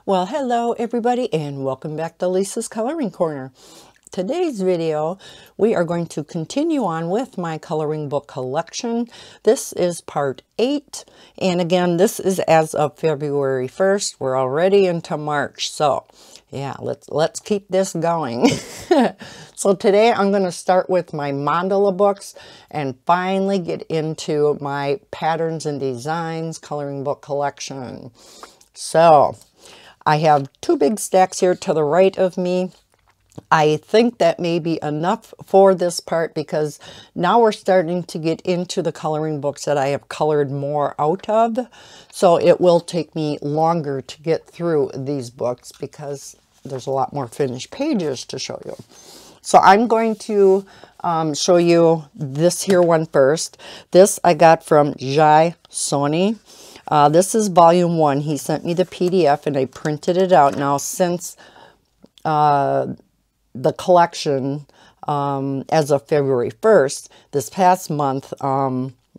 Well, hello everybody and welcome back to Lisa's Coloring Corner. Today's video, we are going to continue on with my coloring book collection. This is part 8, and again, this is as of February 1st. We're already into March, so yeah, let's keep this going. So today I'm going to start with my mandala books and finally get into my patterns and designs coloring book collection. So I have 2 big stacks here to the right of me. I think that may be enough for this part because now we're starting to get into the coloring books that I have colored more out of. So it will take me longer to get through these books because there's a lot more finished pages to show you. So I'm going to show you this here one first. This I got from Jai Soni. This is volume 1. He sent me the PDF and I printed it out. Now since the collection as of February 1st, this past month,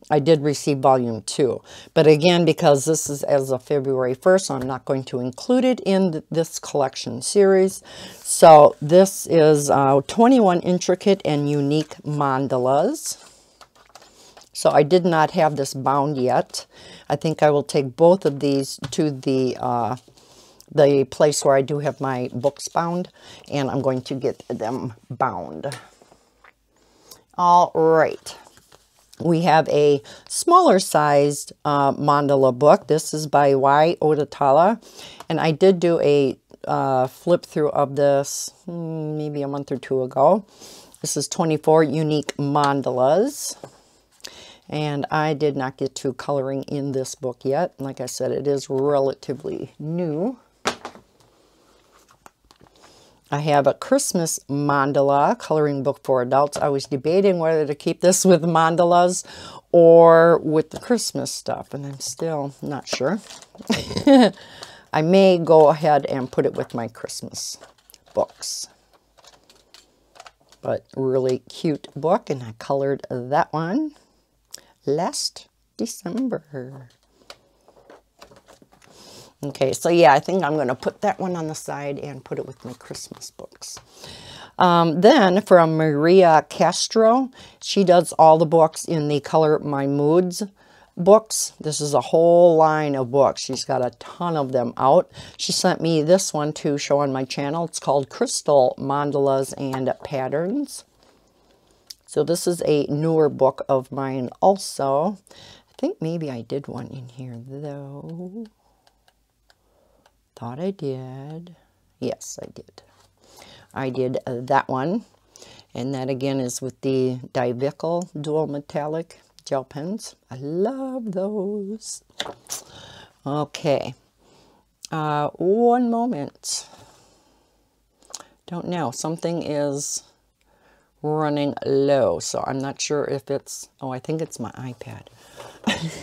I did receive volume 2. But again, because this is as of February 1st, I'm not going to include it in this collection series. So this is 21 intricate and unique mandalas. So I did not have this bound yet. I think I will take both of these to the place where I do have my books bound, and I'm going to get them bound. All right. We have a smaller sized mandala book. This is by Y. Odatala, and I did do a flip through of this maybe a month or 2 ago. This is 24 unique mandalas. And I did not get to coloring in this book yet. Like I said, it is relatively new. I have a Christmas mandala coloring book for adults. I was debating whether to keep this with mandalas or with the Christmas stuff, and I'm still not sure. I may go ahead and put it with my Christmas books. But really cute book, and I colored that one last December. Okay, so yeah, I think I'm going to put that one on the side and put it with my Christmas books. Then from Maria Castro, she does all the books in the Color My Moods books. This is a whole line of books. She's got a ton of them out. She sent me this one to show on my channel. It's called Crystal Mandalas and Patterns. So this is a newer book of mine also. I think maybe I did one in here though. Thought I did. Yes, I did. I did that one. And that again is with the Divical dual metallic gel pens. I love those. Okay. One moment. Don't know. Something is running low, so I'm not sure if it's, oh, I think it's my iPad.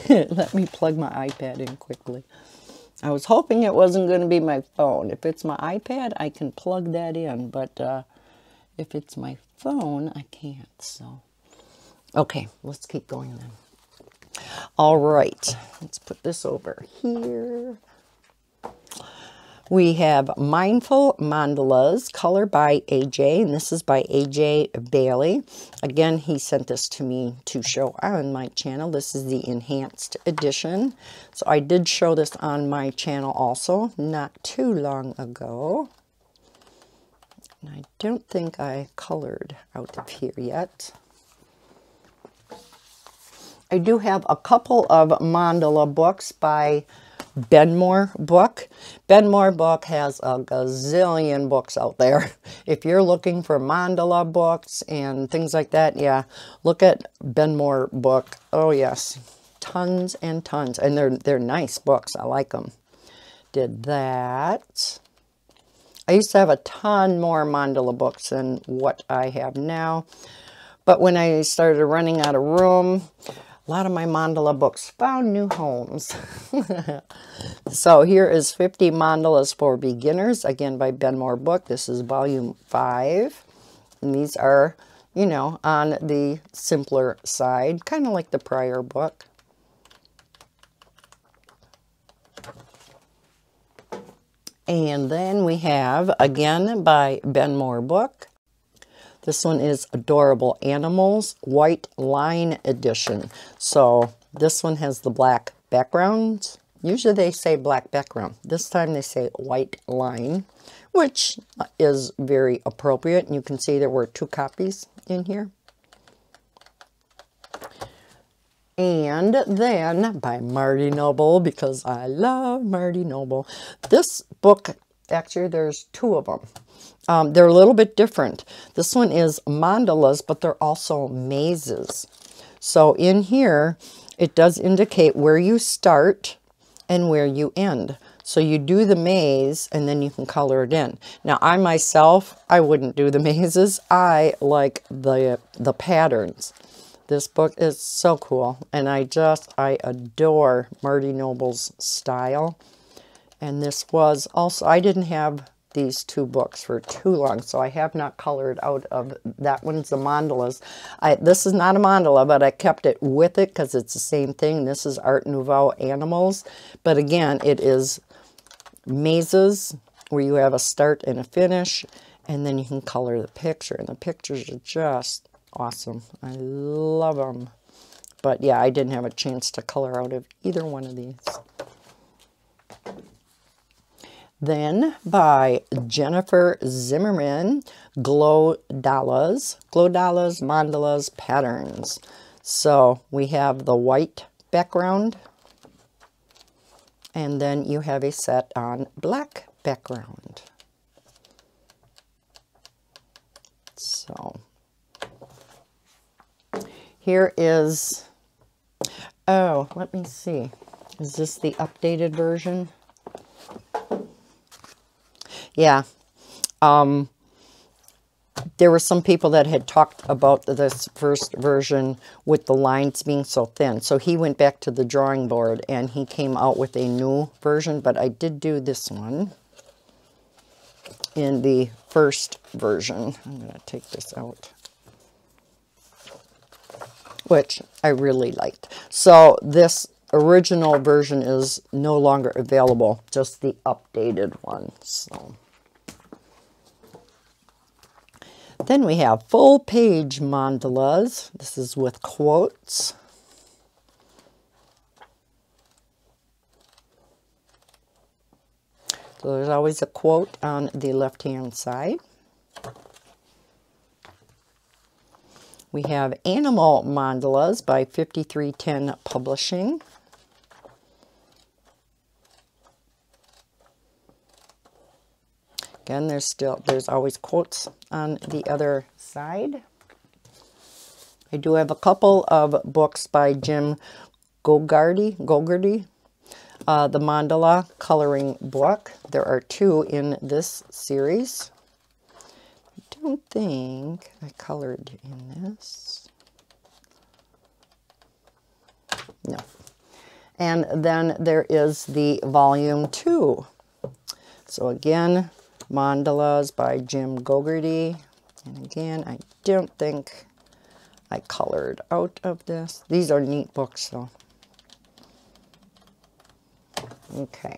Let me plug my iPad in quickly. I was hoping it wasn't going to be my phone. If it's my iPad, I can plug that in, but if it's my phone, I can't, so. Okay, let's keep going then. All right, let's put this over here. We have Mindful Mandalas, color by AJ, and this is by AJ Bailey. Again, he sent this to me to show on my channel. This is the enhanced edition. So I did show this on my channel also not too long ago. And I don't think I colored out of here yet. I do have a couple of mandala books by Benmore Book. Benmore Book has a gazillion books out there. If you're looking for mandala books and things like that, yeah, look at Benmore Book. Oh yes, tons and tons, and they're nice books. I like them. Did that. I used to have a ton more mandala books than what I have now, but when I started running out of room, a lot of my mandala books found new homes. So here is 50 Mandalas for Beginners, again by Benmore Book. This is volume 5. And these are, you know, on the simpler side, kind of like the prior book. And then we have, again, by Benmore Book. This one is Adorable Animals, White Line Edition. So this one has the black background. Usually they say black background. This time they say white line, which is very appropriate. And you can see there were 2 copies in here. And then by Marty Noble, because I love Marty Noble. This book, actually there's 2 of them. They're a little bit different. This one is mandalas, but they're also mazes. So in here, it does indicate where you start and where you end. So you do the maze and then you can color it in. Now I myself, I wouldn't do the mazes. I like the patterns. This book is so cool, and I adore Marty Noble's style. And this was also, I didn't have these 2 books for too long, so I have not colored out of, that one's the mandalas. This is not a mandala, but I kept it with it because it's the same thing. This is Art Nouveau Animals, but again, it is mazes where you have a start and a finish, and then you can color the picture, and the pictures are just awesome. I love them. But yeah, I didn't have a chance to color out of either one of these. Then by Jennifer Zimmerman, Glodalas, Mandalas, Patterns. So we have the white background, and then you have a set on black background. So here is, oh, let me see. Is this the updated version? Yeah. There were some people that had talked about this first version with the lines being so thin. So he went back to the drawing board and he came out with a new version, but I did do this one in the first version. I'm going to take this out, which I really liked. So this original version is no longer available, just the updated one. So then we have full page mandalas. This is with quotes. So there's always a quote on the left-hand side. We have Animal Mandalas by 5310 Publishing. Again, there's always quotes on the other side. I do have a couple of books by Jim Gogarty, the Mandala coloring book. There are 2 in this series. I don't think I colored in this. No. And then there is the volume 2. So again, Mandalas by Jim Gogarty. And again, I don't think I colored out of this. These are neat books, though. Okay.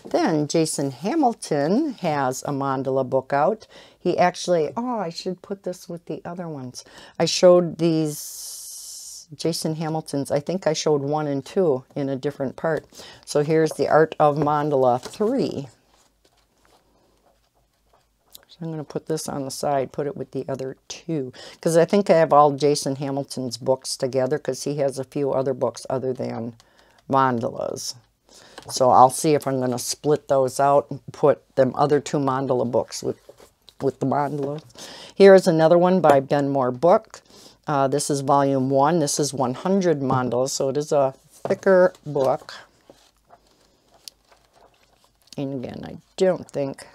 Then Jason Hamilton has a mandala book out. He actually, oh, I should put this with the other ones. I showed these Jason Hamilton's. I think I showed 1 and 2 in a different part. So here's the Art of Mandala 3. I'm going to put this on the side, put it with the other 2. Because I think I have all Jason Hamilton's books together, because he has a few other books other than mandalas. So I'll see if I'm going to split those out and put them other 2 mandala books with the mandalas. Here is another one by Benmore Book. This is volume 1. This is 100 mandalas, so it is a thicker book. And again, I don't think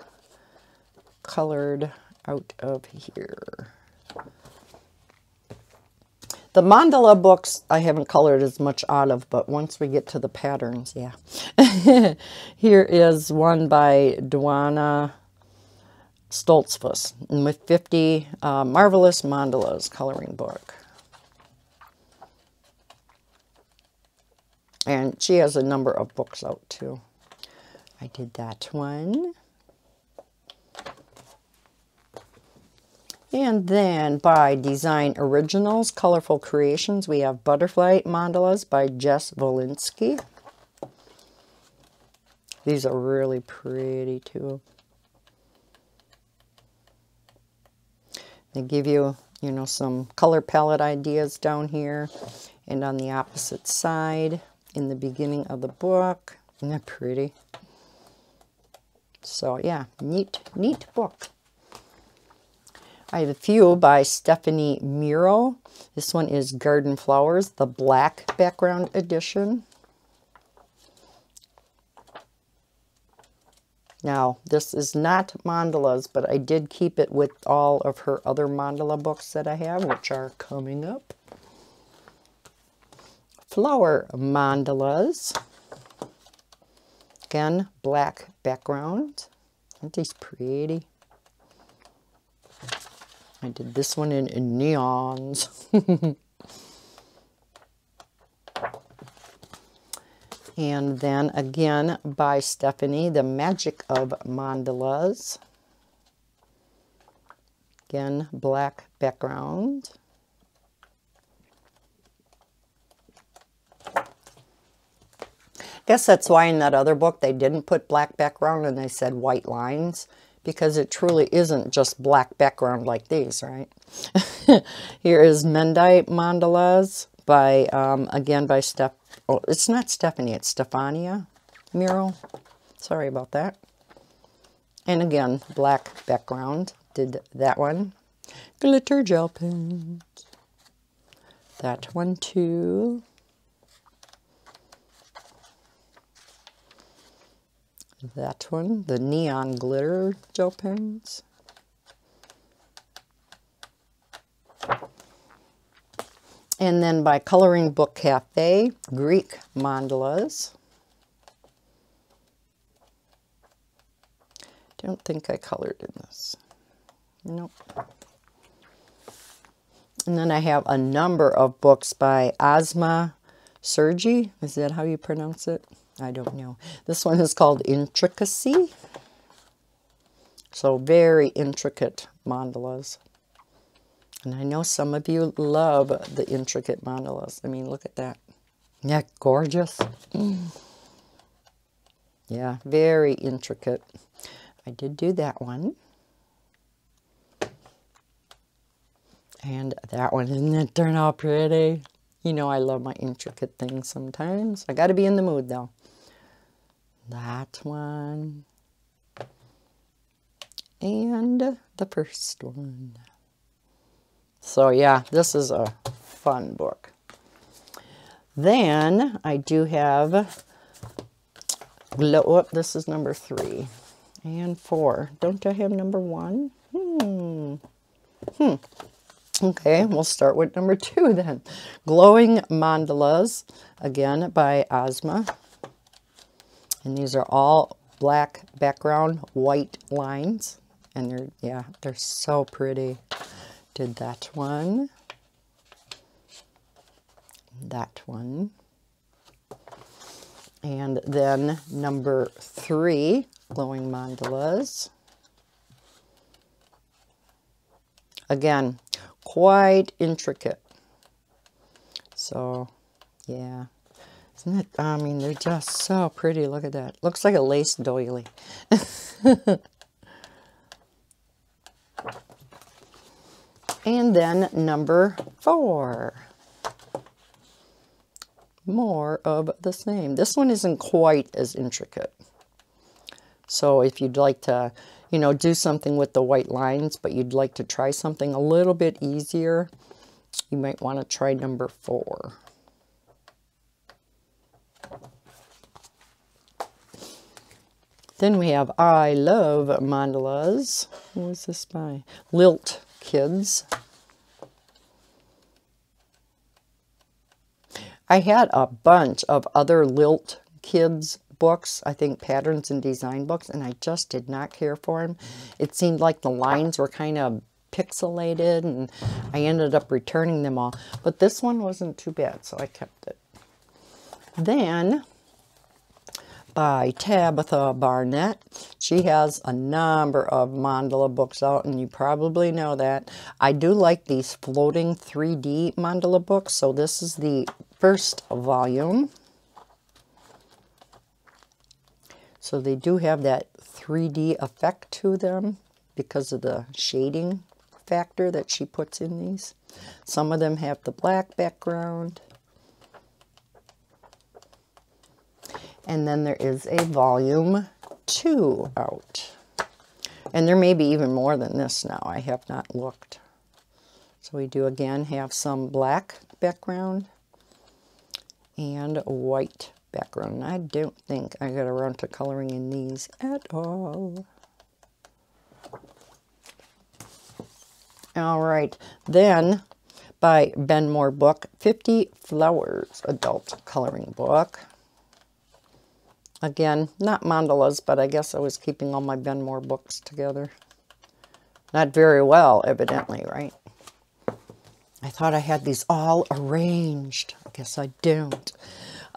colored out of here. The mandala books I haven't colored as much out of, but once we get to the patterns, yeah. Here is one by Duana Stoltzfus with 50 Marvelous Mandalas coloring book. And she has a number of books out too. I did that one. And then by Design Originals, Colorful Creations, we have Butterfly Mandalas by Jess Volinsky. These are really pretty too. They give you, you know, some color palette ideas down here. And on the opposite side, in the beginning of the book. Isn't that pretty? So yeah, neat book. I have a few by Stephanie Miro. This one is Garden Flowers, the black background edition. Now, this is not mandalas, but I did keep it with all of her other mandala books that I have, which are coming up. Flower Mandalas. Again, black background. Aren't these pretty? I did this one in neons. And then again by Stephanie, The Magic of Mandalas. Again, black background. Guess that's why in that other book they didn't put black background and they said white lines, because it truly isn't just black background like these, right? Here is MEDITATIVE Mandalas by, again by oh, it's not Stephanie, it's Stephania Miro. Sorry about that. And again, black background. Did that one. Glitter gel pens. That one too. That one, the neon glitter gel pens. And then by Coloring Book Cafe, Greek Mandalas. Don't think I colored in this. Nope. And then I have a number of books by Asma Zergui. Is that how you pronounce it? I don't know. This one is called Intricacy. So very intricate mandalas. And I know some of you love the intricate mandalas. I mean, look at that. Isn't that gorgeous? Yeah, very intricate. I did do that one. And that one, isn't it turn out pretty? You know I love my intricate things sometimes. I got to be in the mood though. That one. And the first one. So yeah, this is a fun book. Then I do have Glow Up. This is number 3 and 4. Don't I have number 1? Okay, we'll start with number 2 then. Glowing Mandalas, again by Asma. And these are all black background, white lines. And they're, yeah, they're so pretty. Did that one. That one. And then number 3, Glowing Mandalas. Again, quite intricate. So, yeah. Isn't it? I mean, they're just so pretty. Look at that. Looks like a lace doily. And then number 4. More of the same. This one isn't quite as intricate. So if you'd like to, you know, do something with the white lines, but you'd like to try something a little bit easier, you might want to try number 4. Then we have I Love Mandalas. Who is this by? Lilt Kids. I had a bunch of other Lilt Kids books, I think patterns and design books, and I just did not care for them. It seemed like the lines were kind of pixelated, and I ended up returning them all. But this one wasn't too bad, so I kept it. Then, by Tabitha Barnett. She has a number of mandala books out, and you probably know that. I do like these floating 3D mandala books, so this is the first volume. So they do have that 3D effect to them because of the shading factor that she puts in these. Some of them have the black background. And then there is a volume 2 out. And there may be even more than this now. I have not looked. So we do again have some black background and a white background. I don't think I got around to coloring in these at all. All right, then by Benmore Book, 50 Flowers adult coloring book. Again, not mandalas, but I guess I was keeping all my Benmore books together. Not very well, evidently, right? I thought I had these all arranged. I guess I don't.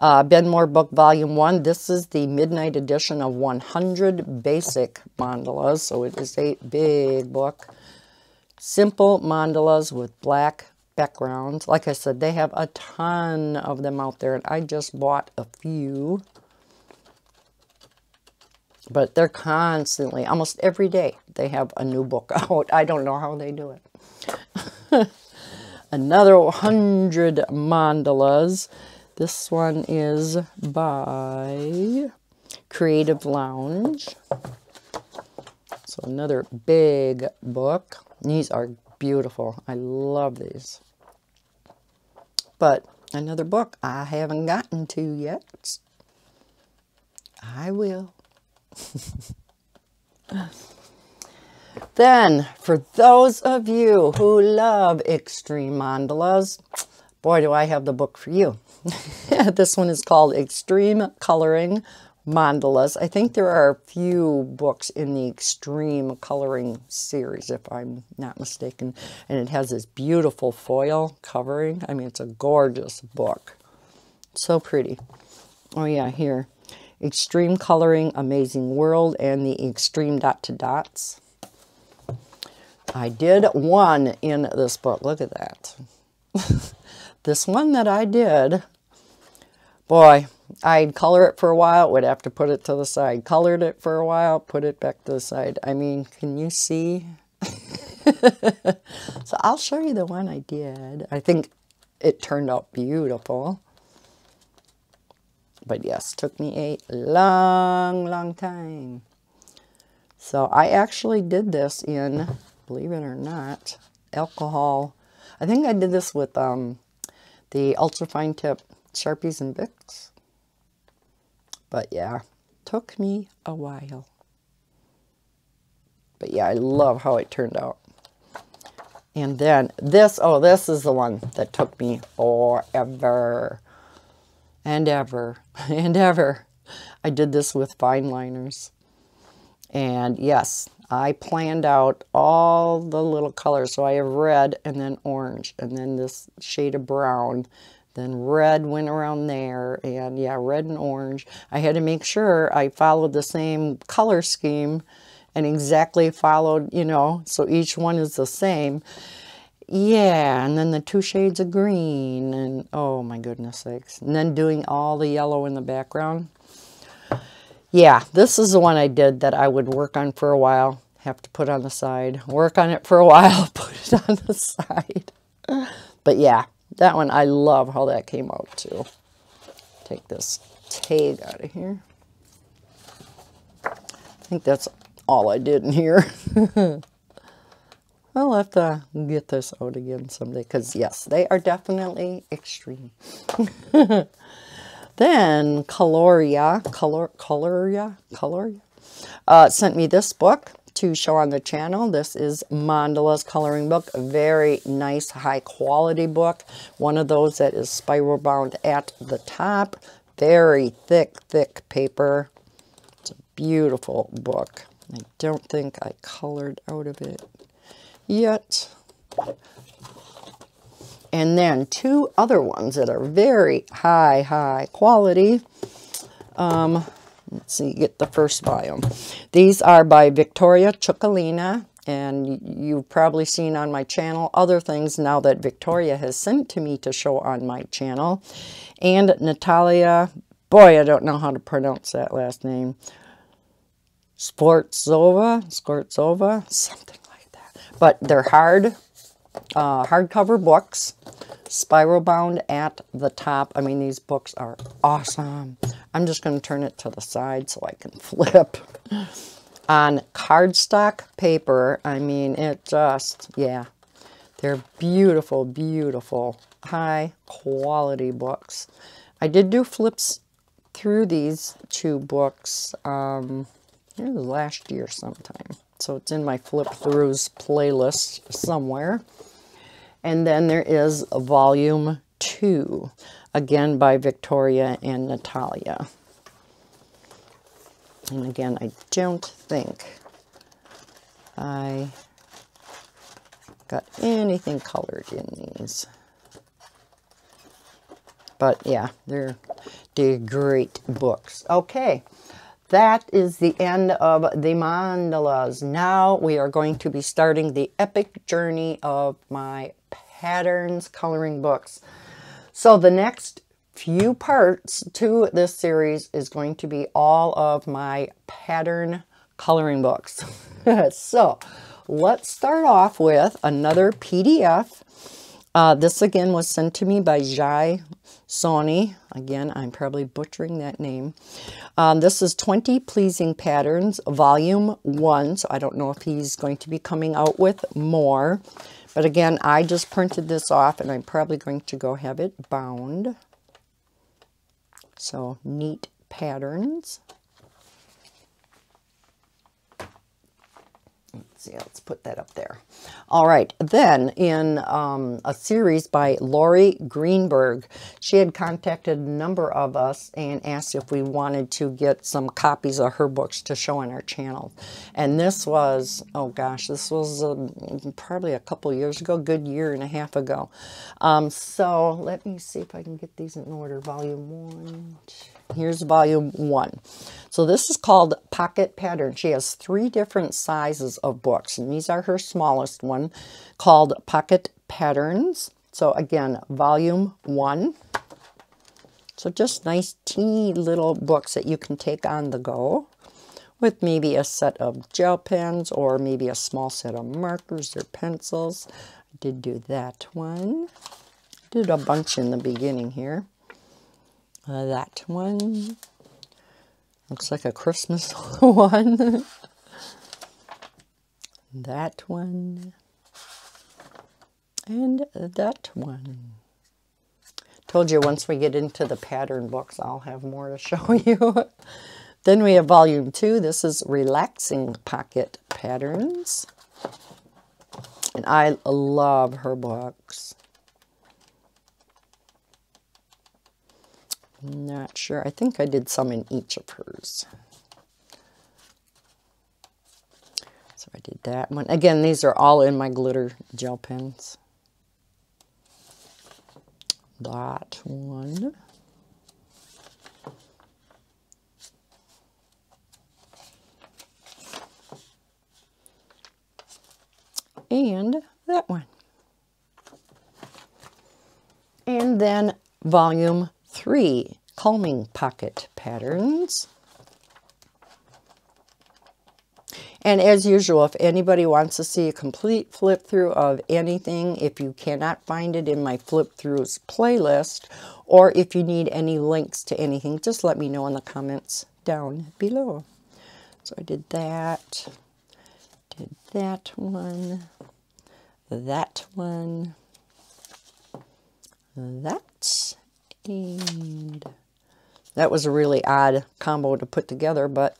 Benmore Book Volume 1. This is the midnight edition of 100 Basic Mandalas. So it is a big book. Simple mandalas with black backgrounds. Like I said, they have a ton of them out there, and I just bought a few. But they're constantly, almost every day, they have a new book out. I don't know how they do it. Another 100 mandalas. This one is by Creative Lounge. So another big book. These are beautiful. I love these. But another book I haven't gotten to yet. I will. Then, for those of you who love extreme mandalas, boy, do I have the book for you. This one is called Extreme Coloring Mandalas. I think there are a few books in the Extreme Coloring series, if I'm not mistaken. And it has this beautiful foil covering. I mean, it's a gorgeous book. So pretty. Oh, yeah, here. Extreme Coloring, Amazing World, and the Extreme Dot to Dots. I did one in this book. Look at that. This one that I did, boy, I'd color it for a while, would have to put it to the side. Colored it for a while, put it back to the side. I mean, can you see? So I'll show you the one I did. I think it turned out beautiful. But yes, took me a long time. So I actually did this in, believe it or not, alcohol. I think I did this with the ultrafine tip Sharpies and Bics. But yeah, took me a while. But yeah, I love how it turned out. And then this, oh, this is the one that took me forever. And ever, and ever. I did this with fine liners. And yes, I planned out all the little colors. So I have red and then orange and then this shade of brown. Then red went around there, and yeah, red and orange. I had to make sure I followed the same color scheme and exactly followed, you know, so each one is the same. Yeah, and then the 2 shades of green, and oh my goodness sakes. And then doing all the yellow in the background. Yeah, this is the one I did that I would work on for a while, have to put on the side, work on it for a while, put it on the side. But yeah, that one, I love how that came out too. Take this tag out of here. I think that's all I did in here. I'll have to get this out again someday, because yes, they are definitely extreme. Then Colorya sent me this book to show on the channel. This is Mandalas coloring book. A very nice, high quality book. One of those that is spiral bound at the top. Very thick paper. It's a beautiful book. I don't think I colored out of it yet. And then 2 other ones that are very high quality. Let's see, get the first volume. These are by Victoria Chukalina, and you've probably seen on my channel other things now that Victoria has sent to me to show on my channel. And Natalia, boy, I don't know how to pronounce that last name. Skvortsova, something like that. But they're hardcover books, spiral bound at the top. I mean, these books are awesome. I'm just going to turn it to the side so I can flip. On cardstock paper, I mean, it just, yeah, they're beautiful, beautiful, high quality books. I did do flips through these two books last year sometime. So it's in my flip throughs playlist somewhere. And then there is volume 2, again by Victoria and Natalia. And again, I don't think I got anything colored in these. But yeah, they're great books. Okay, that is the end of the mandalas. Now we are going to be starting the epic journey of my patterns coloring books. So the next few parts to this series is going to be all of my pattern coloring books. So let's start off with another PDF. This again was sent to me by Jai Soni. Again, I'm probably butchering that name. This is 20 Pleasing Patterns, Volume 1. So I don't know if he's going to be coming out with more. But again, I just printed this off and I'm probably going to go have it bound. So neat patterns. Let's see, let's put that up there. All right, then in a series by Lori Greenberg, she had contacted a number of us and asked if we wanted to get some copies of her books to show on our channel. And this was, oh gosh, this was probably a couple years ago, good year and a half ago. So let me see if I can get these in order. Volume 1. Here's volume 1. So this is called Pocket Pattern. She has 3 different sizes of books, and these are her smallest one, called Pocket Patterns. So again, volume 1. So just nice teeny little books that you can take on the go with maybe a set of gel pens or maybe a small set of markers or pencils. I did do that one. Did a bunch in the beginning here. That one looks like a Christmas one. That one. And that one. Told you once we get into the pattern books, I'll have more to show you. Then we have volume 2. This is Relaxing Pocket Patterns. And I love her books. Not sure. I think I did some in each of hers. So I did that one. Again, these are all in my glitter gel pens. That one. And that one. And then volume 3, Calming Pocket Patterns. And as usual, if anybody wants to see a complete flip through of anything, if you cannot find it in my flip throughs playlist, or if you need any links to anything, just let me know in the comments down below. So I did that one, that one, that, and that was a really odd combo to put together, but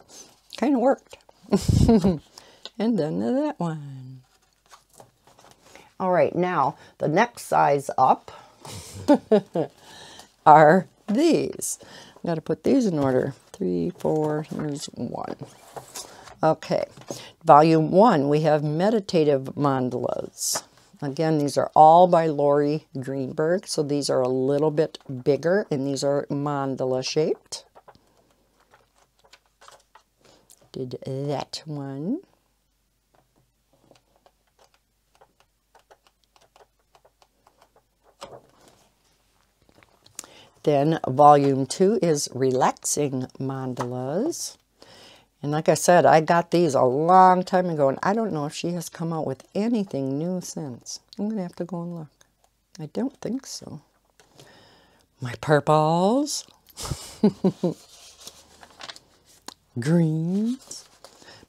kind of worked. And then that one. All right, now the next size up are these. I've got to put these in order. 3, 4, here's 1. Okay, volume 1, we have Meditative Mandalas. Again, these are all by Lori Greenberg, so these are a little bit bigger, and these are mandala shaped. Did that one. Then volume 2 is Relaxing Mandalas. And like I said, I got these a long time ago, and I don't know if she has come out with anything new since. I'm going to have to go and look. I don't think so. My purples. Greens.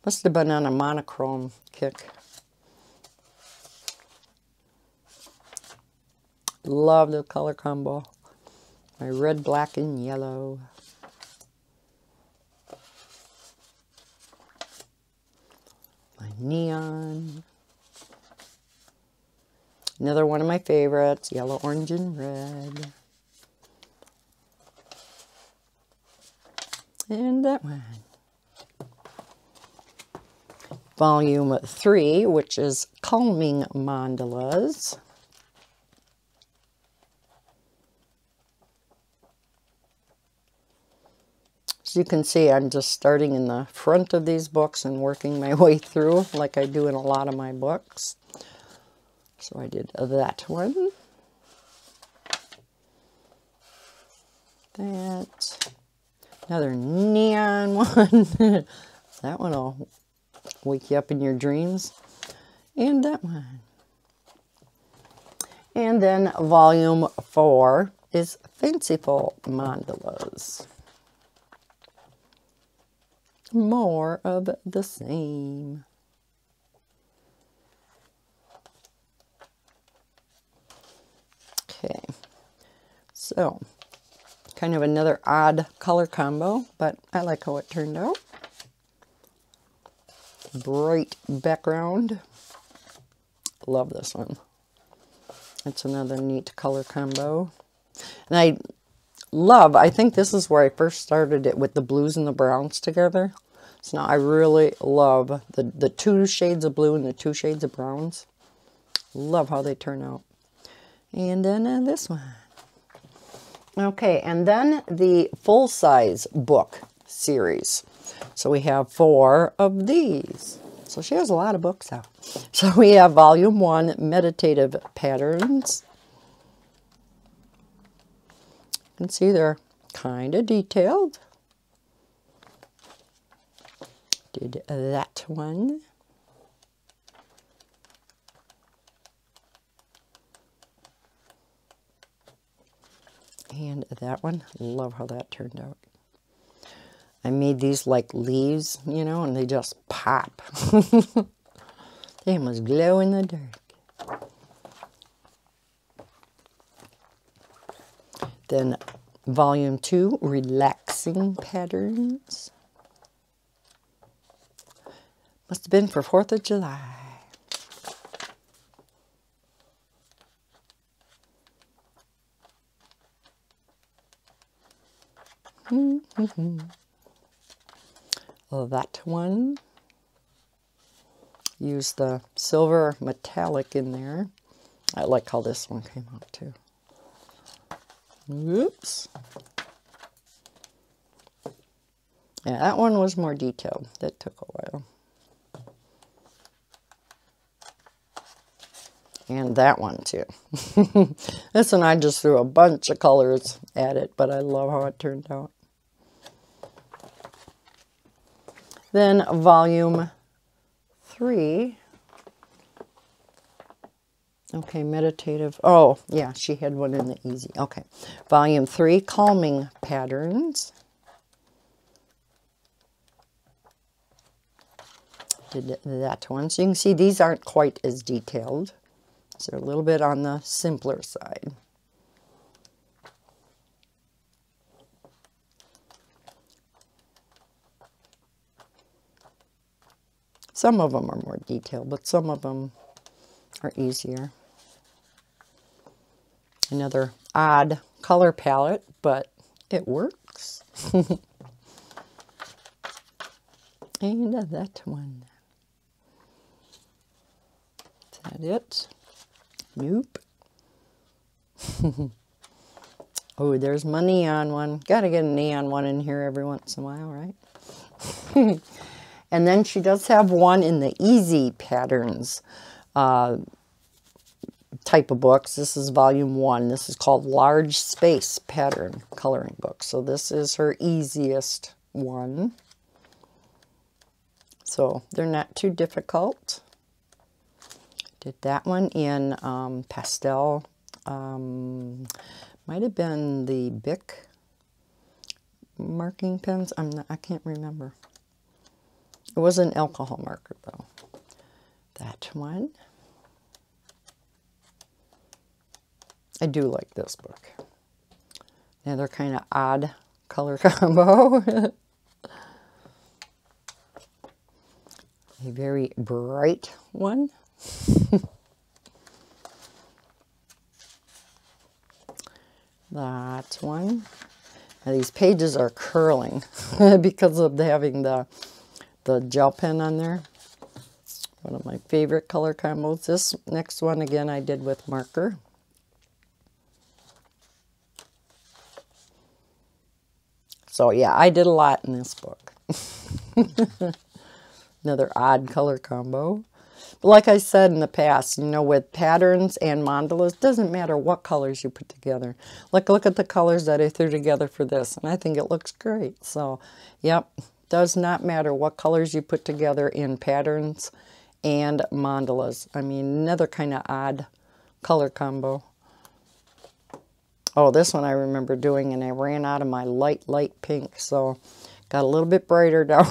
Must have been on a monochrome kick. Love the color combo. My red, black, and yellow. My neon. Another one of my favorites, yellow, orange, and red. And that one. Volume 3, which is Calming Mandalas. As you can see, I'm just starting in the front of these books and working my way through like I do in a lot of my books. So I did that one. That. Another neon one. That one will wake you up in your dreams. And that one. And then volume 4 is Fanciful Mandalas. More of the same. Okay, so kind of another odd color combo, but I like how it turned out. Bright background. Love this one. It's another neat color combo. And I think this is where I first started it with the blues and the browns together. So now I really love the 2 shades of blue and the 2 shades of browns. Love how they turn out. And then this one. Okay, and then the full-size book series. So we have 4 of these. So she has a lot of books out. So we have volume 1, Meditative Patterns. You can see they're kind of detailed. Did that one. And that one. Love how that turned out. I made these like leaves, you know, and they just pop. They almost glow in the dark. Then volume 2, Relaxing Patterns. Must have been for 4th of July. That one. Use the silver metallic in there. I like how this one came out too. Whoops. Yeah, that one was more detailed. That took a while. And that one too. This one I just threw a bunch of colors at it, but I love how it turned out. Then volume 3. Okay, meditative. Oh, yeah, she had one in the easy. Okay. Volume 3, Calming Patterns. Did that one. So you can see these aren't quite as detailed. So they're a little bit on the simpler side. Some of them are more detailed, but some of them are easier. Another odd color palette, but it works. And that one. Is that it? Nope. Oh, there's my neon one. Gotta get a neon one in here every once in a while, right? And then she does have one in the easy patterns type of books. This is volume 1. This is called Large Space Pattern Coloring Book. So this is her easiest one. So they're not too difficult. Did that one in pastel. Might have been the Bic marking pens. I can't remember. It was an alcohol marker though. That one. I do like this book. Another kind of odd color combo. A very bright one. That one. Now these pages are curling because of having the gel pen on there. One of my favorite color combos. This next one again I did with marker. So yeah, I did a lot in this book. Another odd color combo. But like I said in the past, you know, with patterns and mandalas, it doesn't matter what colors you put together. Look at the colors that I threw together for this, and I think it looks great. So, yep, does not matter what colors you put together in patterns and mandalas. I mean, another kind of odd color combo. Oh, this one I remember doing, and I ran out of my light pink, so got a little bit brighter down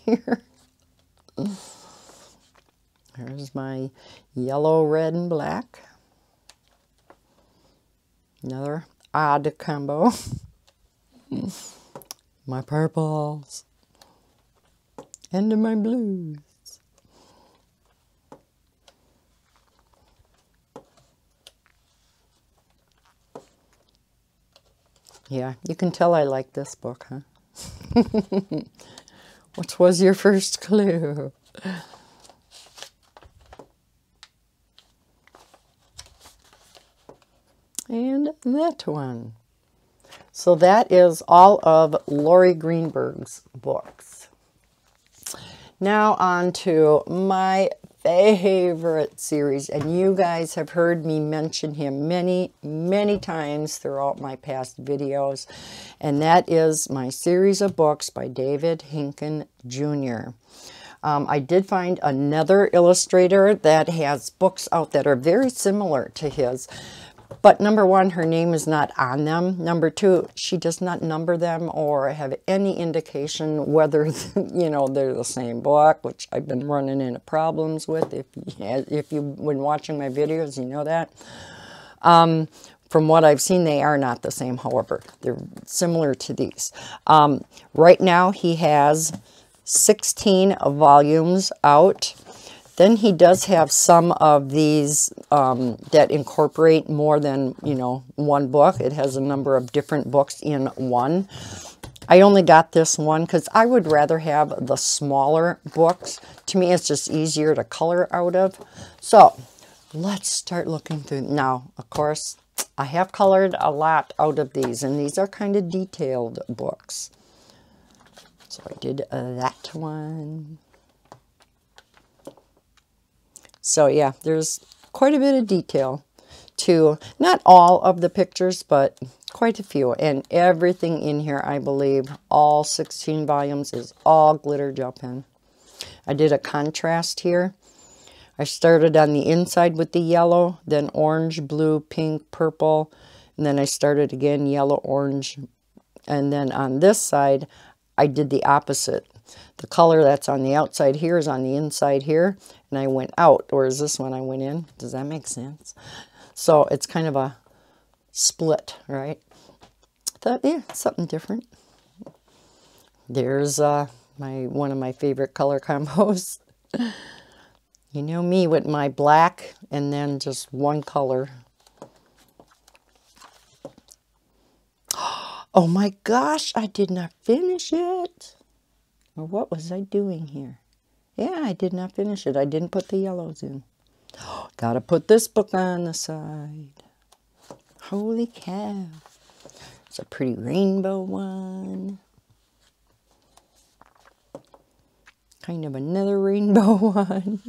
here. There's my yellow, red, and black. Another odd combo. My purples. And my blues. Yeah, you can tell I like this book, huh? What was your first clue? And that one. So that is all of Lori Greenberg's books. Now on to my favorite series, and you guys have heard me mention him many times throughout my past videos, and that is my series of books by David Hinkin Jr. I did find another illustrator that has books out that are very similar to his. But number one, her name is not on them. Number two, she does not number them or have any indication whether, you know, they're the same book, which I've been running into problems with. If you've been watching my videos, you know that. From what I've seen, they are not the same, however. They're similar to these. Right now, he has 16 volumes out. Then he does have some of these that incorporate more than, you know, one book. It has a number of different books in one. I only got this one because I would rather have the smaller books. To me, it's just easier to color out of. So let's start looking through. Now, of course, I have colored a lot out of these, and these are kind of detailed books. So I did that one. So yeah, there's quite a bit of detail to not all of the pictures, but quite a few. And everything in here, I believe, all 16 volumes is all glitter gel pen. I did a contrast here. I started on the inside with the yellow, then orange, blue, pink, purple, and then I started again yellow, orange. And then on this side, I did the opposite. The color that's on the outside here is on the inside here, and I went out, whereas this one I went in. Does that make sense? So it's kind of a split, right? Thought, yeah, something different. There's one of my favorite color combos. You know me with my black and then just one color. Oh my gosh, I did not finish it. Or what was I doing here? Yeah, I did not finish it. I didn't put the yellows in. Gotta put this book on the side. Holy cow. It's a pretty rainbow one. kind of another rainbow one.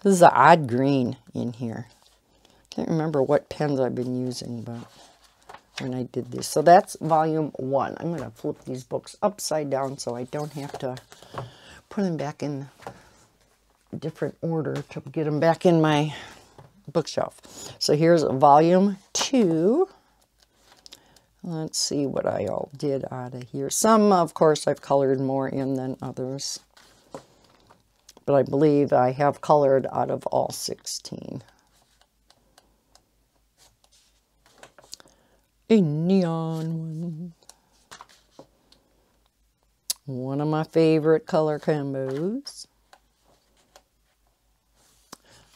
This is an odd green in here. Can't remember what pens I've been using, but when I did this. So that's volume 1. I'm going to flip these books upside down so I don't have to put them back in different order to get them back in my bookshelf. So here's volume 2. Let's see what I all did out of here. Some, of course, I've colored more in than others. But I believe I have colored out of all 16. A neon one. One of my favorite color combos.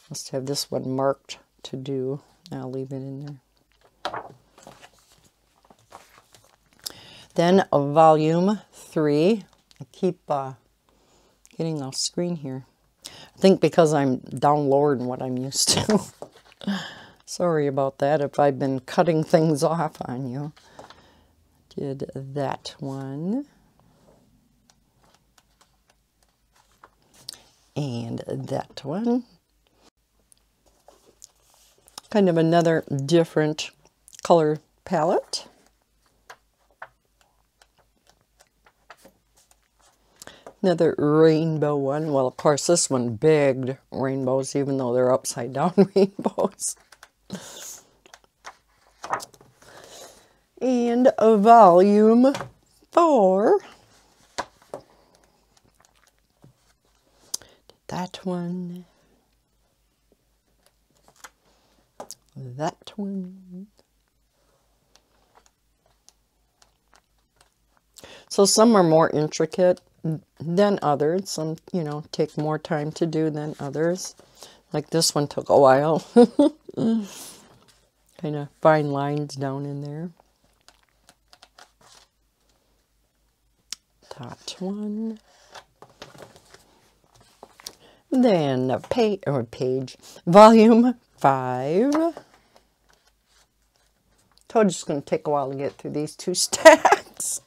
Must have this one marked to do. I'll leave it in there. Then a volume 3. I keep getting off screen here. I think because I'm down lower than what I'm used to. Sorry about that if I've been cutting things off on you. Did that one. And that one. Kind of another different color palette. Another rainbow one. Well, of course, this one begged rainbows, even though they're upside down rainbows. And a volume 4. That one. That one. So some are more intricate than others. Some, you know, take more time to do than others. Like this one took a while. Kind of fine lines down in there. That one. Then a page, volume 5. Told you it's going to take a while to get through these 2 stacks.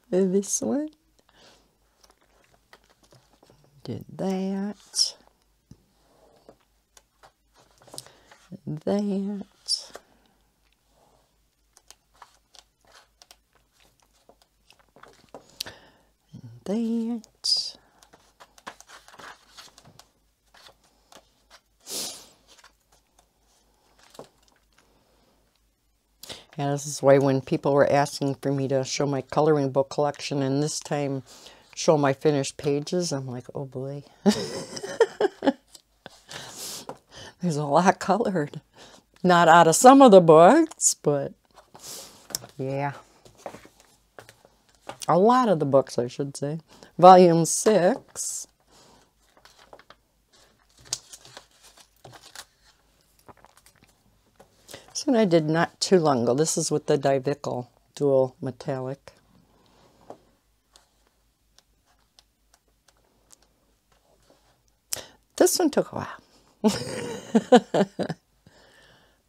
This one. Did that. That. That. Yeah, this is why when people were asking for me to show my coloring book collection and this time show my finished pages, I'm like, oh boy. There's a lot colored. Not out of some of the books, but yeah. A lot of the books, I should say. Volume 6. This one I did not too long ago. This is with the Divical Dual Metallic. This one took a while.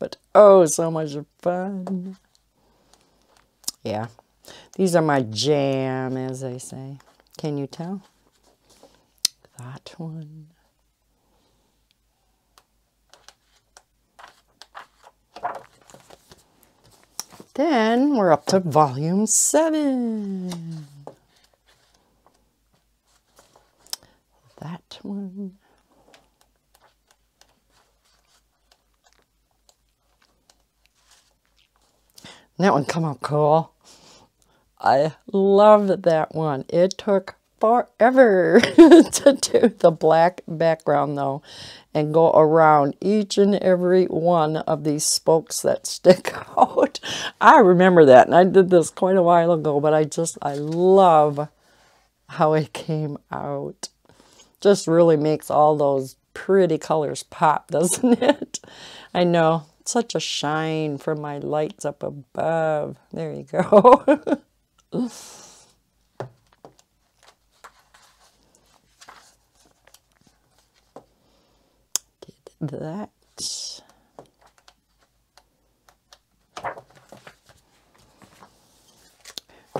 But oh, so much fun. Yeah. These are my jam, as they say. Can you tell? That one. Then we're up to volume 7. That one. That one come out cool. I loved that one. It took forever to do the black background though and go around each and every one of these spokes that stick out. I remember that, and I did this quite a while ago, but I love how it came out. Just really makes all those pretty colors pop, doesn't it? I know. Such a shine from my lights up above. There you go. Did that.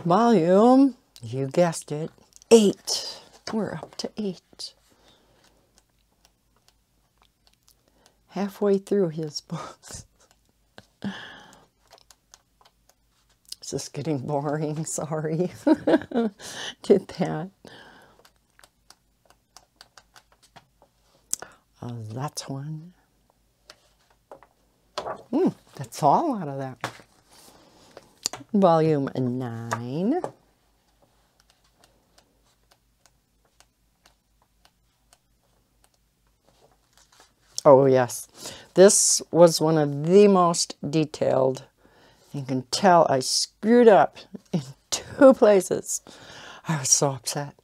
Volume, you guessed it, 8. We're up to 8. Halfway through his books. Is this getting boring? Sorry. Did that. That's one. That's all out of that. Volume 9. Oh, yes. This was one of the most detailed. You can tell I screwed up in 2 places. I was so upset.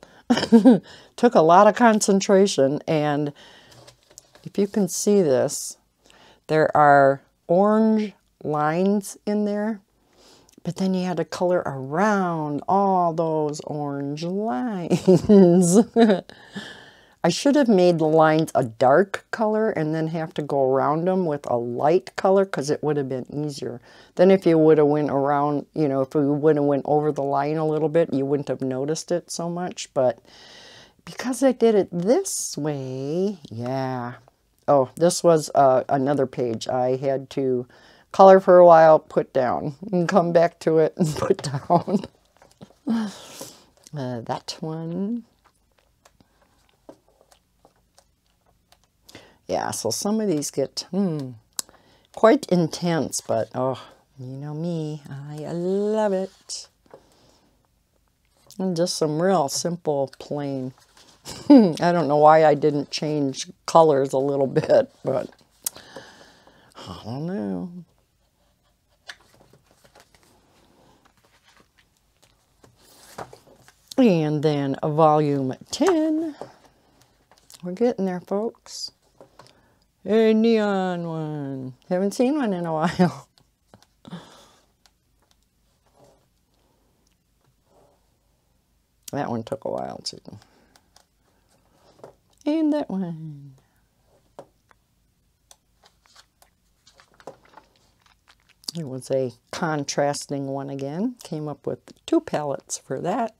Took a lot of concentration, and if you can see this, there are orange lines in there, but then you had to color around all those orange lines. I should have made the lines a dark color and then have to go around them with a light color, because it would have been easier. Then if you would have went around, you know, if we would have went over the line a little bit, you wouldn't have noticed it so much. But because I did it this way, yeah. Oh, this was another page. I had to color for a while, put down, and come back to it and put down. That one. Yeah, so some of these get quite intense, but oh, you know me, I love it. And just some real simple, plain. I don't know why I didn't change colors a little bit, but I don't know. And then volume 10. We're getting there, folks. A neon one. Haven't seen one in a while. That one took a while too. And that one. It was a contrasting one again. Came up with 2 palettes for that.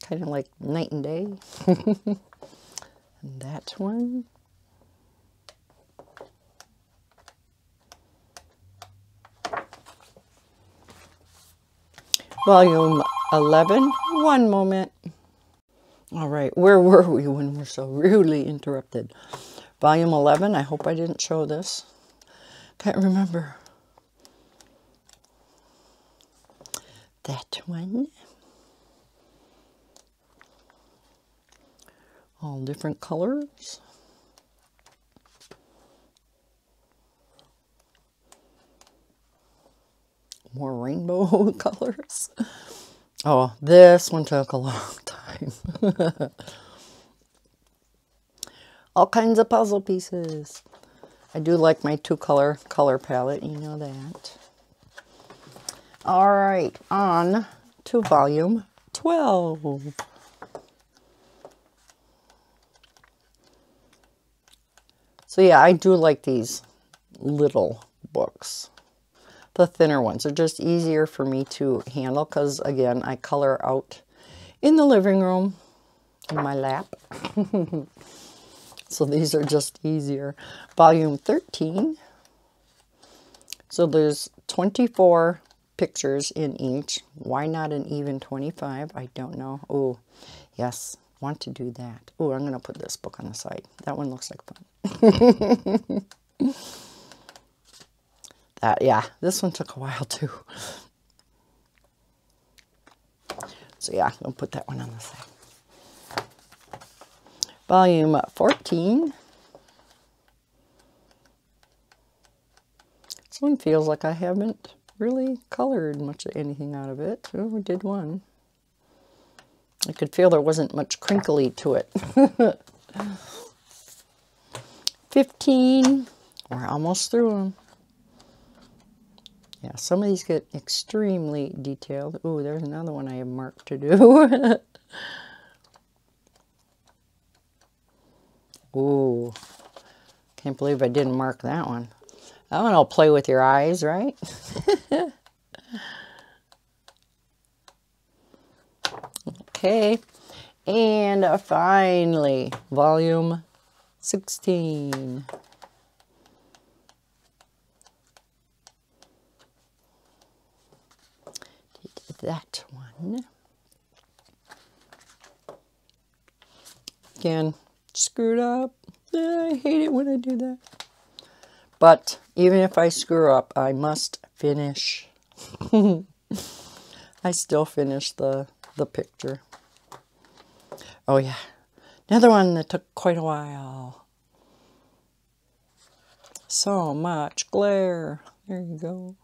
Kind of like night and day. And that one. Volume 11. One moment. All right, where were we when we're so rudely interrupted? Volume 11. I hope I didn't show this. Can't remember. That one. All different colors. More rainbow colors. Oh, this one took a long time. All kinds of puzzle pieces. I do like my 2-color palette, you know that. All right, on to volume 12. So yeah, I do like these little books. The thinner ones are just easier for me to handle because, again, I color out in the living room in my lap. So these are just easier. Volume 13. So there's 24 pictures in each. Why not an even 25? I don't know. Oh, yes, want to do that. Oh, I'm going to put this book on the side. That one looks like fun. Yeah, this one took a while too. So yeah, I'll put that one on the side. Volume 14. This one feels like I haven't really colored much of anything out of it. Oh, we did one. I could feel there wasn't much crinkly to it. 15. We're almost through them. Yeah, some of these get extremely detailed. Ooh, there's another one I have marked to do. Ooh, can't believe I didn't mark that one. That one will play with your eyes, right? Okay, and finally, volume 16. Did that one. Again, screwed up. I hate it when I do that. But even if I screw up, I must finish. I still finish the picture. Oh yeah, another one that took quite a while. So much glare. There you go.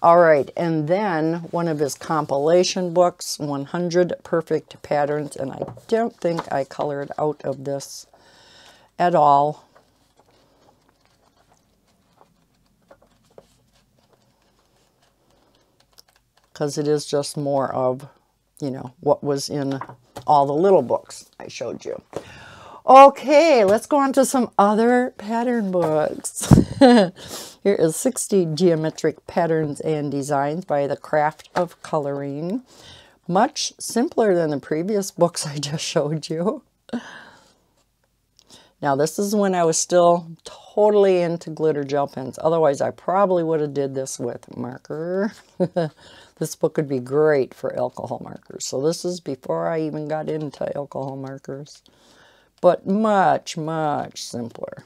All right, and then one of his compilation books, 100 Perfect Patterns, and I don't think I colored out of this at all. Because it is just more of, you know, what was in all the little books I showed you. Okay, let's go on to some other pattern books. Here is 60 Geometric Patterns and Designs by The Craft of Coloring. Much simpler than the previous books I just showed you. Now, this is when I was still totally into glitter gel pens. Otherwise, I probably would have did this with marker. This book would be great for alcohol markers. So this is before I even got into alcohol markers. But much, much simpler.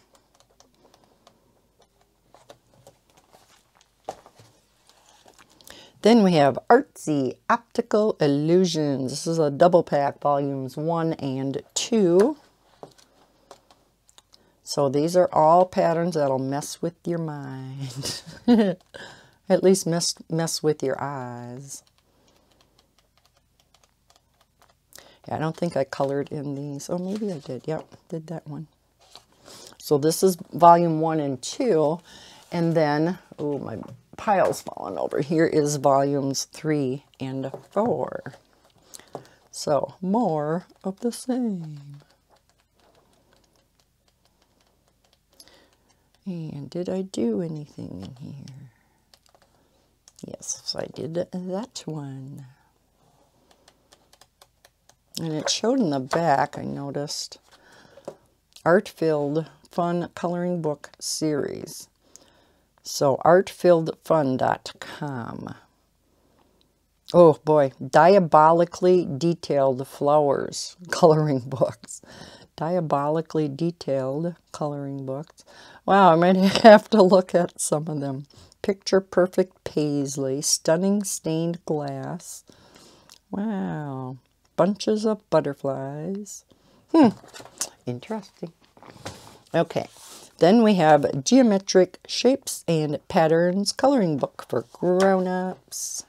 Then we have Artsy Optical Illusions. This is a double pack, volumes 1 and 2. So these are all patterns that'll mess with your mind. At least mess with your eyes. Yeah, I don't think I colored in these. Oh, maybe I did. Yep, did that one. So this is volume 1 and 2. And then, oh, my pile's falling over. Here is volumes 3 and 4. So more of the same. And did I do anything in here? Yes, so I did that one. And it showed in the back, I noticed, Art-Filled Fun Coloring Book Series. So artfilledfun.com. Oh boy, Diabolically Detailed Flowers Coloring Books. Diabolically Detailed Coloring Books. Wow, I might have to look at some of them. Picture Perfect Paisley, Stunning Stained Glass. Wow. Bunches of Butterflies. Interesting. Okay. Then we have Geometric Shapes and Patterns Coloring Book for Grown-ups.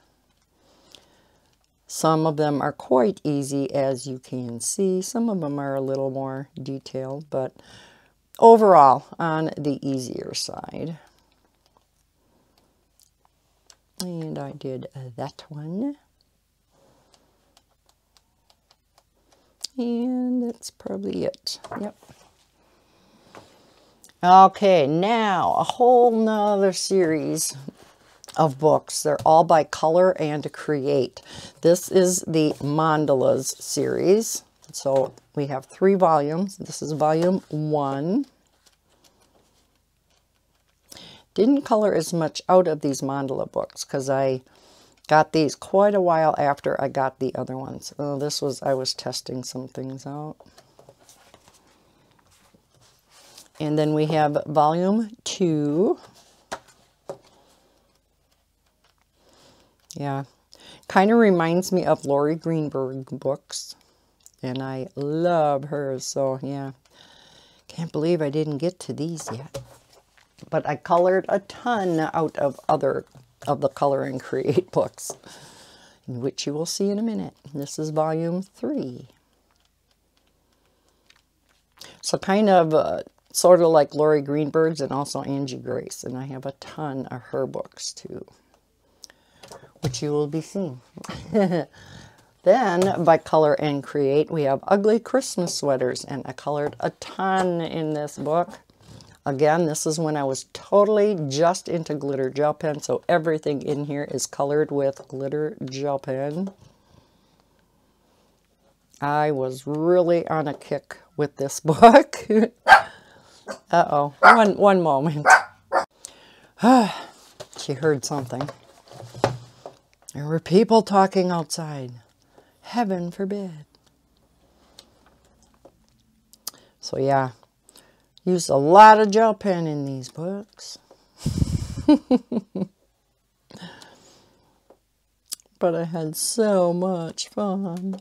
Some of them are quite easy, as you can see. Some of them are a little more detailed, but overall on the easier side. And I did that one. And that's probably it. Yep. Okay, now a whole nother series of books. They're all by Color and Create. This is the Mandalas series. So we have 3 volumes. This is volume 1. Didn't color as much out of these mandala books because I got these quite a while after I got the other ones. Oh, this was, I was testing some things out. And then we have volume 2. Yeah, kind of reminds me of Lori Greenberg books. And I love hers, so yeah. Can't believe I didn't get to these yet. But I colored a ton out of other of the Color and Create books, which you will see in a minute. This is volume 3. So kind of sort of like Lori Greenberg's and also Angie Grace. And I have a ton of her books too, which you will be seeing. Then by Color and Create, we have Ugly Christmas Sweaters. And I colored a ton in this book. Again, this is when I was totally just into glitter gel pen, so everything in here is colored with glitter gel pen. I was really on a kick with this book. Uh-oh, one moment. She heard something. There were people talking outside. Heaven forbid. So yeah, used a lot of gel pen in these books. But I had so much fun.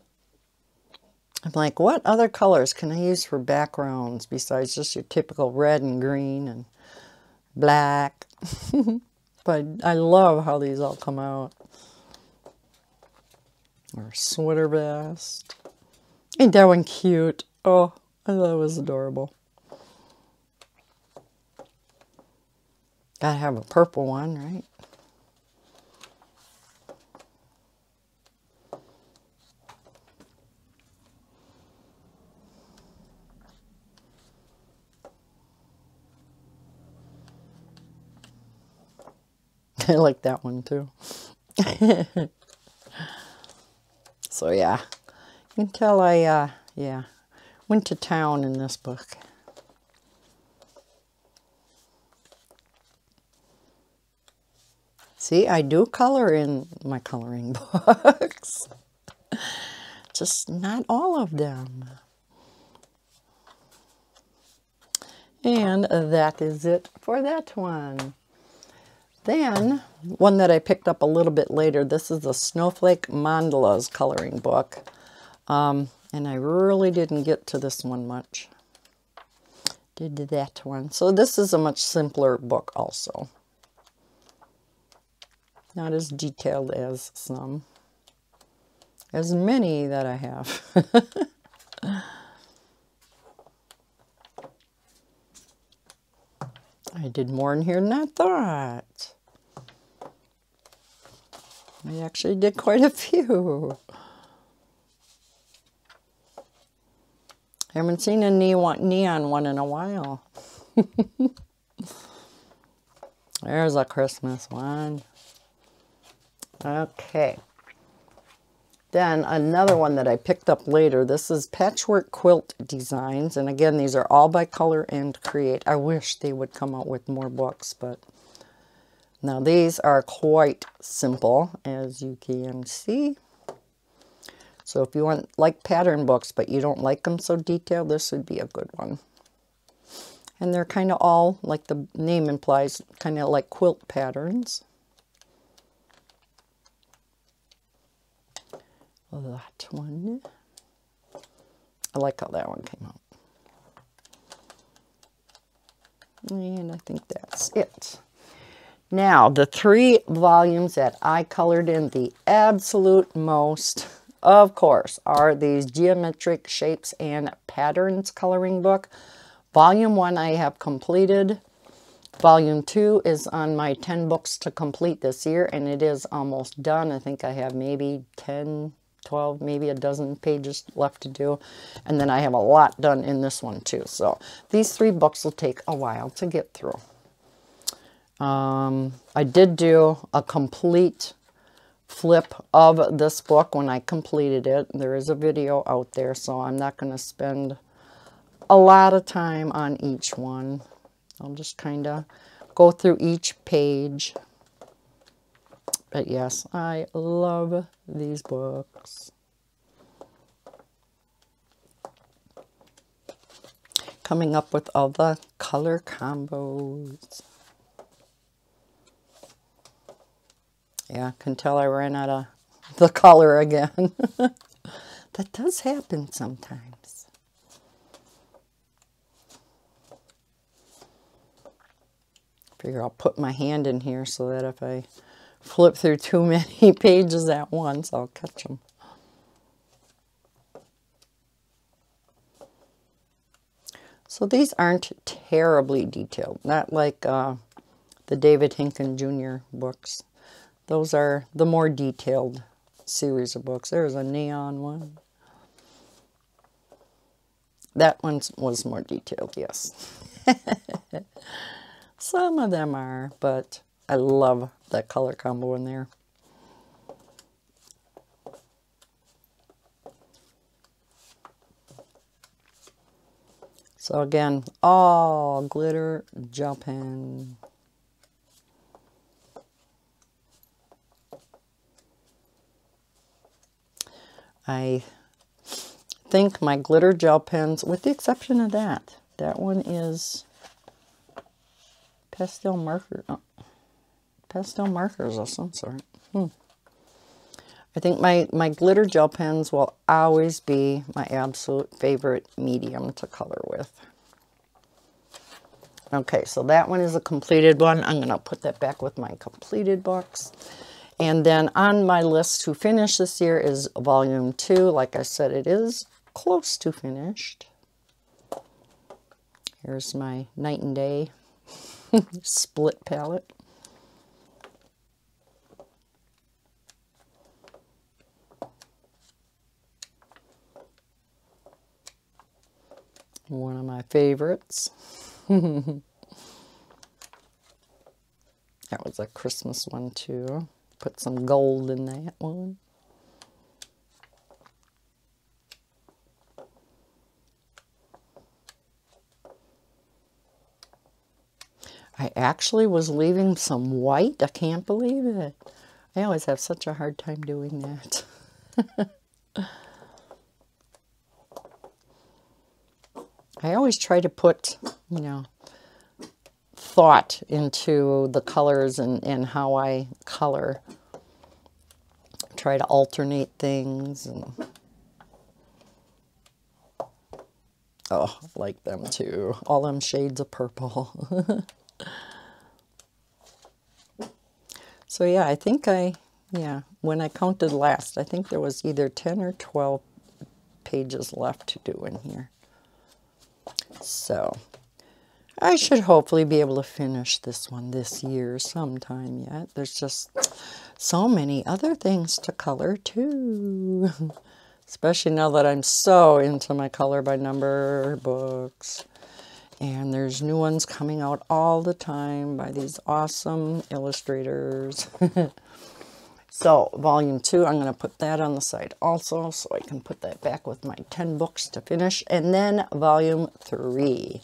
I'm like, what other colors can I use for backgrounds besides just your typical red and green and black? But I love how these all come out. Or sweater vest. Ain't that one cute? Oh, I thought it was adorable. Gotta have a purple one, right? I like that one too. So yeah, you can tell I, yeah, went to town in this book. See, I do color in my coloring books. Just not all of them. And that is it for that one. Then, one that I picked up a little bit later, this is the Snowflake Mandalas coloring book. And I really didn't get to this one much. Did that one. So this is a much simpler book also. Not as detailed as some. As many that I have. I did more in here than I thought. I actually did quite a few. I haven't seen a neon one in a while. There's a Christmas one. Okay. Then another one that I picked up later. This is Patchwork Quilt Designs. And again, these are all by Color and Create. I wish they would come out with more books, but now these are quite simple, as you can see. So if you want like pattern books, but you don't like them so detailed, this would be a good one. And they're kind of all, like the name implies, kind of like quilt patterns. That one. I like how that one came out. And I think that's it. Now, the 3 volumes that I colored in the absolute most, of course, are these Geometric Shapes and Patterns coloring book. Volume 1 I have completed. Volume 2 is on my 10 books to complete this year, and it is almost done. I think I have maybe 10, 12, maybe a dozen pages left to do. And then I have a lot done in this one too. So these 3 books will take a while to get through. I did do a complete flip of this book when I completed it. There is a video out there, so I'm not going to spend a lot of time on each one. I'll just kind of go through each page. But yes, I love these books. Coming up with all the color combos. Yeah, can tell I ran out of the color again. That does happen sometimes. Figure I'll put my hand in here so that if I flip through too many pages at once, I'll catch them. So these aren't terribly detailed, not like the David Hinkin Jr. books. Those are the more detailed series of books. There's a neon one. That one was more detailed, yes. Some of them are, but I love that color combo in there. So again, all glitter gel pen. I think my glitter gel pens, with the exception of that one is pastel marker, pastel markers of some sort. I think my glitter gel pens will always be my absolute favorite medium to color with. Okay, so that one is a completed one. I'm going to put that back with my completed books. And then on my list to finish this year is volume 2. Like I said, it is close to finished. Here's my Night and Day split palette. One of my favorites. That was a Christmas one too. Put some gold in that one. I actually was leaving some white. I can't believe it. I always have such a hard time doing that. I always try to put, you know, thought into the colors and how I color. Try to alternate things. And oh, I like them too. All them shades of purple. So yeah, I think when I counted last, I think there was either 10 or 12 pages left to do in here. So I should hopefully be able to finish this one this year sometime yet. There's just so many other things to color too. Especially now that I'm so into my color by number books. And there's new ones coming out all the time by these awesome illustrators. So volume 2, I'm going to put that on the side also, so I can put that back with my 10 books to finish. And then volume 3.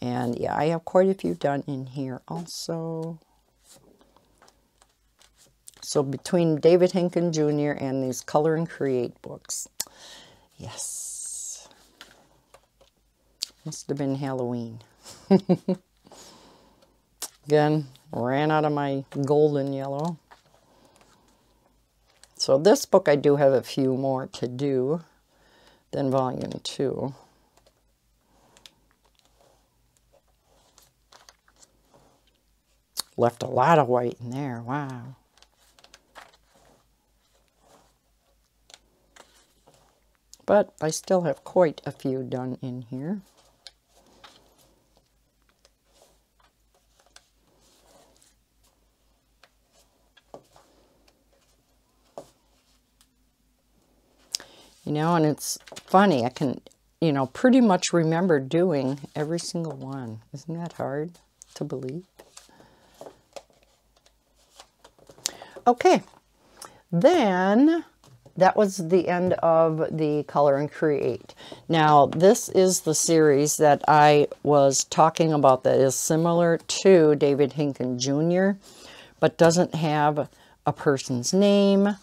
And yeah, I have quite a few done in here also. So between David Hinkin Jr. and these Color and Create books. Yes. Must have been Halloween. Again, ran out of my golden yellow. So this book I do have a few more to do than volume 2. Left a lot of white in there. Wow. But I still have quite a few done in here. You know, and it's funny, I can, you know, pretty much remember doing every single one. Isn't that hard to believe? Okay, then that was the end of the Color and Create. Now, this is the series that I was talking about that is similar to David Hinkin Jr., but doesn't have a person's name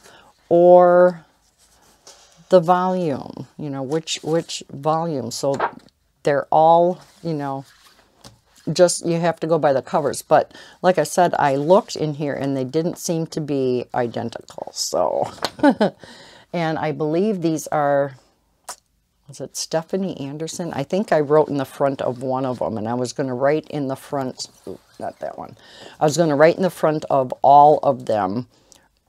or the volume, you know, which volume. So they're all, you know, just, you have to go by the covers. But like I said, I looked in here and they didn't seem to be identical. So, and I believe these are, was it Stefanie Anderson? I think I wrote in the front of one of them, and I was going to write in the front, not that one. I was going to write in the front of all of them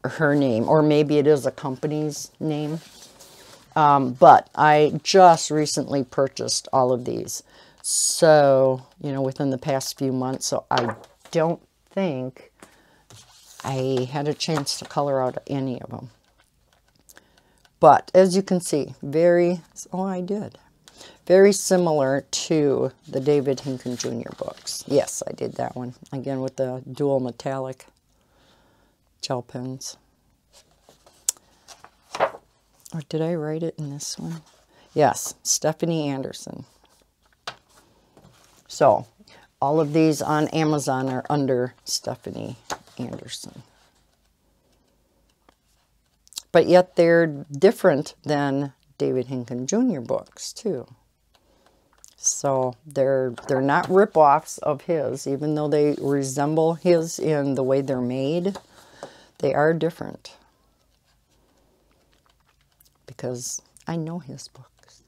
her name, or maybe it is a company's name. But I just recently purchased all of these. So, you know, within the past few months. So I don't think I had a chance to color out any of them. But as you can see, I did. Very similar to the David Hinkin Jr. books. Yes, I did that one. Again, with the dual metallic gel pens. Or did I write it in this one? Yes, Stefanie Anderson. So all of these on Amazon are under Stefanie Anderson. But yet they're different than David Hinkin Jr. books too. So they're not rip-offs of his, even though they resemble his in the way they're made. They are different. Because I know his books.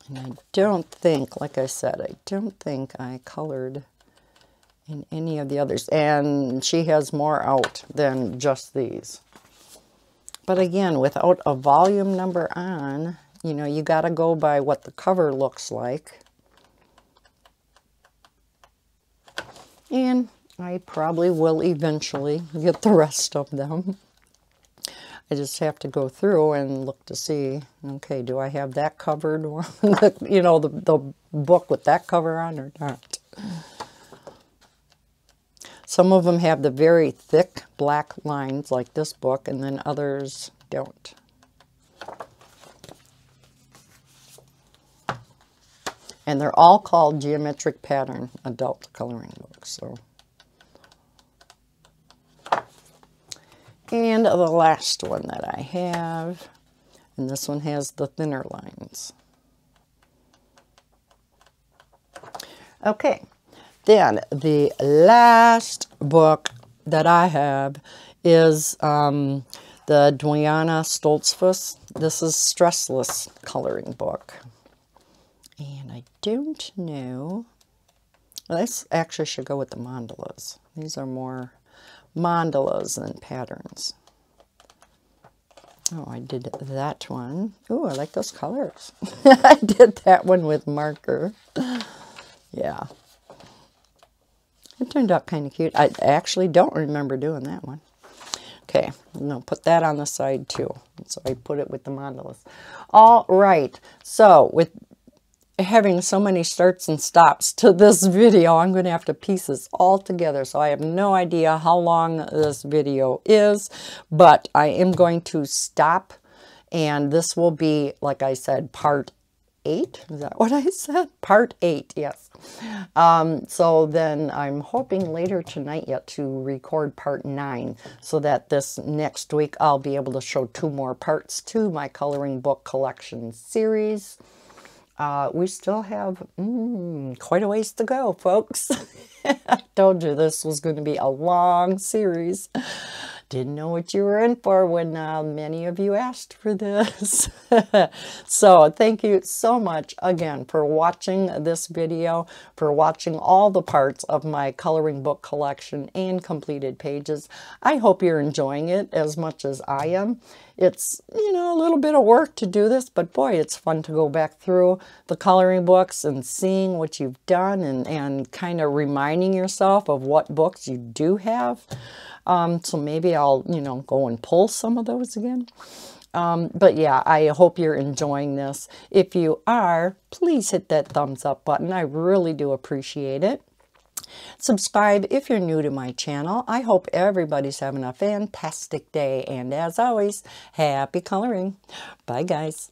And I don't think, like I said, I don't think I colored in any of the others. And she has more out than just these. But again, without a volume number on, you know, you got to go by what the cover looks like. And I probably will eventually get the rest of them. I just have to go through and look to see, okay, do I have that covered? You know, the book with that cover on or not? Some of them have the very thick black lines like this book, and then others don't. And they're all called Geometric Pattern adult coloring books. So, and the last one that I have, and this one has the thinner lines. Okay. Then the last book that I have is the Diana Stoltzfus. This is Stressless coloring book. And I don't know. This actually should go with the mandalas. These are more mandalas than patterns. Oh, I did that one. Oh, I like those colors. I did that one with marker. Yeah. It turned out kind of cute. I actually don't remember doing that one. Okay, I'm going to put that on the side too. So I put it with the mandalas. All right, so with having so many starts and stops to this video, I'm going to have to piece this all together. So I have no idea how long this video is, but I am going to stop. And this will be, like I said, part 8. Is that what I said? Part 8, yes. So then I'm hoping later tonight yet to record part 9 so that this next week I'll be able to show 2 more parts to my coloring book collection series. We still have quite a ways to go, folks. I told you this was going to be a long series. Didn't know what you were in for when many of you asked for this. So thank you so much again for watching this video, for watching all the parts of my coloring book collection and completed pages. I hope you're enjoying it as much as I am. It's, you know, a little bit of work to do this, but boy, it's fun to go back through the coloring books and seeing what you've done and kind of reminding yourself of what books you do have. So maybe I'll, you know, go and pull some of those again. But yeah, I hope you're enjoying this. If you are, please hit that thumbs up button. I really do appreciate it. Subscribe if you're new to my channel. I hope everybody's having a fantastic day. And as always, happy coloring. Bye, guys.